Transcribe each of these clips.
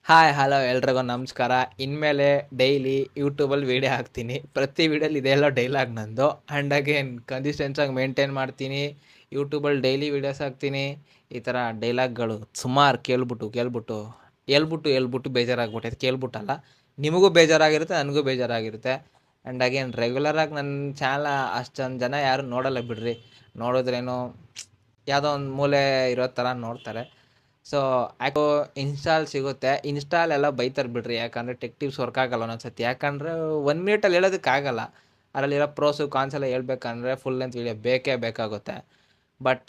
Hi hello ಎಲ್ರಿಗೂ ನಮಸ್ಕಾರ. ಇನ್ಮೇಲೆ ಡೈಲಿ ಯೂಟ್ಯೂಬಲ್ಲಿ ವೀಡಿಯೋ ಹಾಕ್ತೀನಿ. ಪ್ರತಿ ವೀಡಿಯೋಲಿ ಇದೆಲ್ಲ ಡೈಲಾಗ್ ನಂದು. ಆ್ಯಂಡ್ ಅಗೇನ್ ಕನ್ಸಿಸ್ಟೆನ್ಸಾಗಿ ಮೇಂಟೈನ್ ಮಾಡ್ತೀನಿ. ಯೂಟ್ಯೂಬಲ್ಲಿ ಡೈಲಿ ವೀಡಿಯೋಸ್ ಹಾಕ್ತೀನಿ. ಈ ಥರ ಡೈಲಾಗ್ಗಳು ಸುಮಾರು ಹೇಳ್ಬಿಟ್ಟು ಬೇಜಾರಾಗ್ಬಿಟ್ಟೈತೆ. ಕೇಳ್ಬಿಟ್ಟಲ್ಲ, ನಿಮಗೂ ಬೇಜಾರಾಗಿರುತ್ತೆ, ನನಗೂ ಬೇಜಾರಾಗಿರುತ್ತೆ. ಆ್ಯಂಡ್ ಅಗೇನ್ ರೆಗ್ಯುಲರಾಗಿ ನನ್ನ ಚಾನಲ್ ಅಷ್ಟೊಂದು ಜನ ಯಾರು ನೋಡಲ್ಲ ಬಿಡ್ರಿ. ನೋಡಿದ್ರೇನು ಯಾವುದೋ ಒಂದು ಮೂಲೆ ಇರೋ ಥರ ನೋಡ್ತಾರೆ. ಸೊ ಯಾಕೋ ಇನ್ಸ್ಟಾಲ್ ಸಿಗುತ್ತೆ. ಇನ್ಸ್ಟಾಲೆಲ್ಲ ಬೈತಾರೆ ಬಿಡ್ರಿ, ಯಾಕಂದರೆ ಟೆಕ್ ಟಿಪ್ಸ್ ವರ್ಕ್ ಆಗಲ್ಲ ಒಂದೊಂದ್ಸತಿ. ಯಾಕಂದರೆ 1 ಮಿನಿಟಲ್ಲಿ ಹೇಳೋದಕ್ಕಾಗಲ್ಲ. ಅದರಲ್ಲಿರೋ ಪ್ರೋಸು ಕಾನ್ಸ್ ಎಲ್ಲ ಹೇಳ್ಬೇಕಂದ್ರೆ ಫುಲ್ ಲೆಂತ್ ವೀಡಿಯೋ ಬೇಕೇ ಬೇಕಾಗುತ್ತೆ. ಬಟ್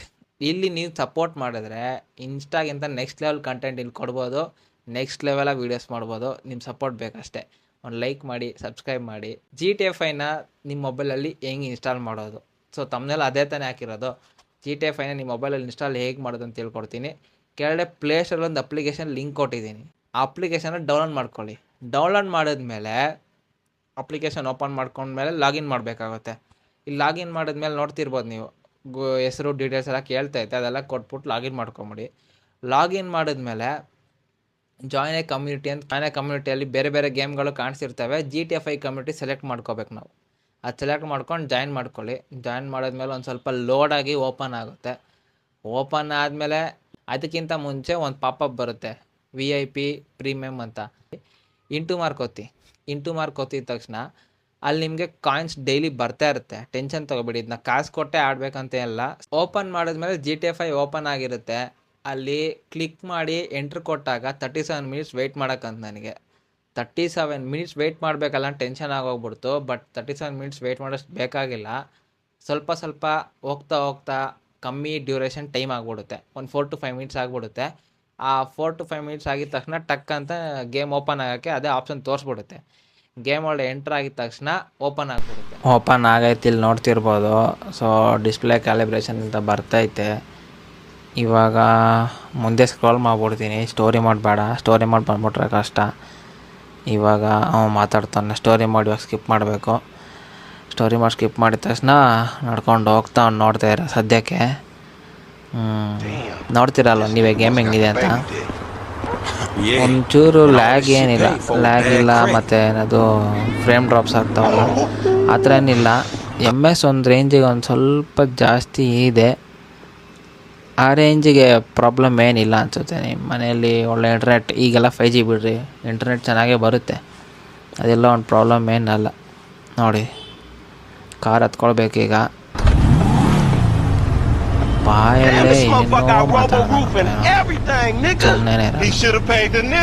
ಇಲ್ಲಿ ನೀವು ಸಪೋರ್ಟ್ ಮಾಡಿದ್ರೆ ಇನ್ಸ್ಟಾಗಿಂತ ನೆಕ್ಸ್ಟ್ ಲೆವೆಲ್ ಕಂಟೆಂಟ್ ಇಲ್ಲಿ ಕೊಡ್ಬೋದು, ನೆಕ್ಸ್ಟ್ ಲೆವೆಲಾಗಿ ವೀಡಿಯೋಸ್ ಮಾಡ್ಬೋದು. ನಿಮ್ಮ ಸಪೋರ್ಟ್ ಬೇಕಷ್ಟೇ. ಒಂದು ಲೈಕ್ ಮಾಡಿ, ಸಬ್ಸ್ಕ್ರೈಬ್ ಮಾಡಿ. GTA 5ನ ನಿಮ್ಮ ಮೊಬೈಲಲ್ಲಿ ಹೆಂಗೆ ಇನ್ಸ್ಟಾಲ್ ಮಾಡೋದು, ಸೊ ತಮ್ಮನೆಲ್ಲ ಅದೇ ತಾನೇ ಹಾಕಿರೋದು. GTA 5ನ ನಿಮ್ಮ ಮೊಬೈಲಲ್ಲಿ ಇನ್ಸ್ಟಾಲ್ ಹೇಗೆ ಮಾಡೋದು ಅಂತ ಹೇಳ್ಕೊಡ್ತೀನಿ. ಕೆಳಗಡೆ ಪ್ಲೇಸ್ಟೋರಲ್ಲಿ ಒಂದು ಅಪ್ಲಿಕೇಶನ್ ಲಿಂಕ್ ಕೊಟ್ಟಿದ್ದೀನಿ. ಆ ಅಪ್ಲಿಕೇಶನ್ನ ಡೌನ್ಲೋಡ್ ಮಾಡ್ಕೊಳ್ಳಿ. ಡೌನ್ಲೋಡ್ ಮಾಡಿದ್ಮೇಲೆ ಅಪ್ಲಿಕೇಶನ್ ಓಪನ್ ಮಾಡ್ಕೊಂಡ್ಮೇಲೆ ಲಾಗಿನ್ ಮಾಡಬೇಕಾಗುತ್ತೆ. ಇಲ್ಲಿ ಲಾಗಿನ್ ಮಾಡಿದ್ಮೇಲೆ ನೋಡ್ತಿರ್ಬೋದು ನೀವು, ಹೆಸರು ಡೀಟೇಲ್ಸ್ ಎಲ್ಲ ಕೇಳ್ತೈತೆ, ಅದೆಲ್ಲ ಕೊಟ್ಬಿಟ್ಟು ಲಾಗಿನ್ ಮಾಡ್ಕೊಂಬಿಡಿ. ಲಾಗಿನ್ ಮಾಡಿದ್ಮೇಲೆ ಜಾಯ್ನ್ ಎ ಕಮ್ಯುನಿಟಿ ಅಂತ, ಜಾಯ್ನ್ ಎ ಕಮ್ಯುನಿಟಿಯಲ್ಲಿ ಬೇರೆ ಬೇರೆ ಗೇಮ್ಗಳು ಕಾಣಿಸಿರ್ತವೆ. GTA 5 ಕಮ್ಯುನಿಟಿ ಸೆಲೆಕ್ಟ್ ಮಾಡ್ಕೋಬೇಕು ನಾವು. ಅದು ಸೆಲೆಕ್ಟ್ ಮಾಡ್ಕೊಂಡು ಜಾಯ್ನ್ ಮಾಡ್ಕೊಳ್ಳಿ. ಜಾಯ್ನ್ ಮಾಡಿದ್ಮೇಲೆ ಒಂದು ಸ್ವಲ್ಪ ಲೋಡಾಗಿ ಓಪನ್ ಆಗುತ್ತೆ. ಓಪನ್ ಆದಮೇಲೆ ಅದಕ್ಕಿಂತ ಮುಂಚೆ ಒಂದು ಪಾಪಪ್ ಬರುತ್ತೆ, VIP ಪ್ರೀಮಿಯಮ್ ಅಂತ. ಇಂಟು ಮಾರ್ಕ್ ಒತ್ತಿದ ತಕ್ಷಣ ಅಲ್ಲಿ ನಿಮಗೆ ಕಾಯಿನ್ಸ್ ಡೈಲಿ ಬರ್ತಾ ಇರುತ್ತೆ. ಟೆನ್ಷನ್ ತೊಗೊಬೇಡಿ, ಇದನ್ನ ಕಾಸು ಕೊಟ್ಟೆ ಆಡಬೇಕಂತ ಎಲ್ಲ. ಓಪನ್ ಮಾಡಿದ್ಮೇಲೆ GTA 5 ಓಪನ್ ಆಗಿರುತ್ತೆ. ಅಲ್ಲಿ ಕ್ಲಿಕ್ ಮಾಡಿ ಎಂಟ್ರ್ ಕೊಟ್ಟಾಗ 37 ಮಿನಿಟ್ಸ್ ವೆಯ್ಟ್ ಮಾಡೋಕ್ಕಂತ ನನಗೆ. 37 ಮಿನಿಟ್ಸ್ ವೆಯ್ಟ್ ಮಾಡಬೇಕಲ್ಲ, ಟೆನ್ಷನ್ ಆಗೋಗ್ಬಿಡ್ತು. ಬಟ್ 37 ಮಿನಿಟ್ಸ್ ವೆಯ್ಟ್ ಮಾಡೋಷ್ಟು ಬೇಕಾಗಿಲ್ಲ. ಸ್ವಲ್ಪ ಹೋಗ್ತಾ ಕಮ್ಮಿ ಡ್ಯೂರೇಷನ್ ಟೈಮ್ ಆಗಿಬಿಡುತ್ತೆ. ಒಂದು 4 to 5 ಮಿನಿಟ್ಸ್ ಆಗಿಬಿಡುತ್ತೆ. ಆ 4 to 5 ಮಿನಿಟ್ಸ್ ಆಗಿದ ತಕ್ಷಣ ಟಕ್ ಅಂತ ಗೇಮ್ ಓಪನ್ ಆಗೋಕ್ಕೆ ಅದೇ ಆಪ್ಷನ್ ತೋರಿಸ್ಬಿಡುತ್ತೆ. ಗೇಮ್ ಒಳಗೆ ಎಂಟ್ರ್ ಆಗಿದ ತಕ್ಷಣ ಓಪನ್ ಆಗಿಬಿಡುತ್ತೆ. ಓಪನ್ ಆಗೈತೆ, ಇಲ್ಲಿ ನೋಡ್ತಿರ್ಬೋದು. ಸೊ ಡಿಸ್ಪ್ಲೇ ಕ್ಯಾಲಿಬ್ರೇಷನ್ ಅಂತ ಬರ್ತೈತೆ. ಇವಾಗ ಮುಂದೆ ಸ್ಕ್ರೋಲ್ ಮಾಡಿಬಿಡ್ತೀನಿ. ಸ್ಟೋರಿ ಮಾಡಬೇಡ, ಸ್ಟೋರಿ ಮಾಡಿ ಬಂದ್ಬಿಟ್ರೆ ಕಷ್ಟ. ಇವಾಗ ಮಾತಾಡ್ತಾನೆ. ಸ್ಟೋರಿ ಮಾಡಿ ಇವಾಗ ಸ್ಕಿಪ್ ಮಾಡಬೇಕು. ಸ್ಟೋರಿ ಮಾಡಿ ಸ್ಕಿಪ್ ಮಾಡಿದ ತಕ್ಷಣ ನಡ್ಕೊಂಡು ಹೋಗ್ತಾ ನೋಡ್ತಾ ಇರೋ ಸದ್ಯಕ್ಕೆ. ನೋಡ್ತಿರಲ್ಲ ನೀವೇ ಗೇಮ್ ಹೆಂಗಿದೆ ಅಂತ. ಒಂಚೂರು ಲ್ಯಾಗ್ ಇಲ್ಲ, ಮತ್ತು ಏನದು ಫ್ರೇಮ್ ಡ್ರಾಪ್ಸ್ ಆಗ್ತಾವಲ್ಲ ಆ ಥರ ಏನಿಲ್ಲ. MS ಒಂದು ರೇಂಜಿಗೆ ಒಂದು ಸ್ವಲ್ಪ ಜಾಸ್ತಿ ಇದೆ. ಆ ರೇಂಜಿಗೆ ಪ್ರಾಬ್ಲಮ್ ಏನಿಲ್ಲ ಅನಿಸುತ್ತೆ. ನಿಮ್ಮ ಮನೆಯಲ್ಲಿ ಒಳ್ಳೆ ಇಂಟರ್ನೆಟ್, ಈಗೆಲ್ಲ 5G ಬಿಡ್ರಿ, ಇಂಟರ್ನೆಟ್ ಚೆನ್ನಾಗೇ ಬರುತ್ತೆ. ಅದೆಲ್ಲ ಒಂದು ಪ್ರಾಬ್ಲಮ್ ಏನಲ್ಲ. ನೋಡಿ, ಕಾರ್ ಹತ್ಕೊಳ್ಬೇಕೀಗ. ಬಾಯಲ್ಲೇ ಏನೇನೋ ಮಾತಾಡೋಣ.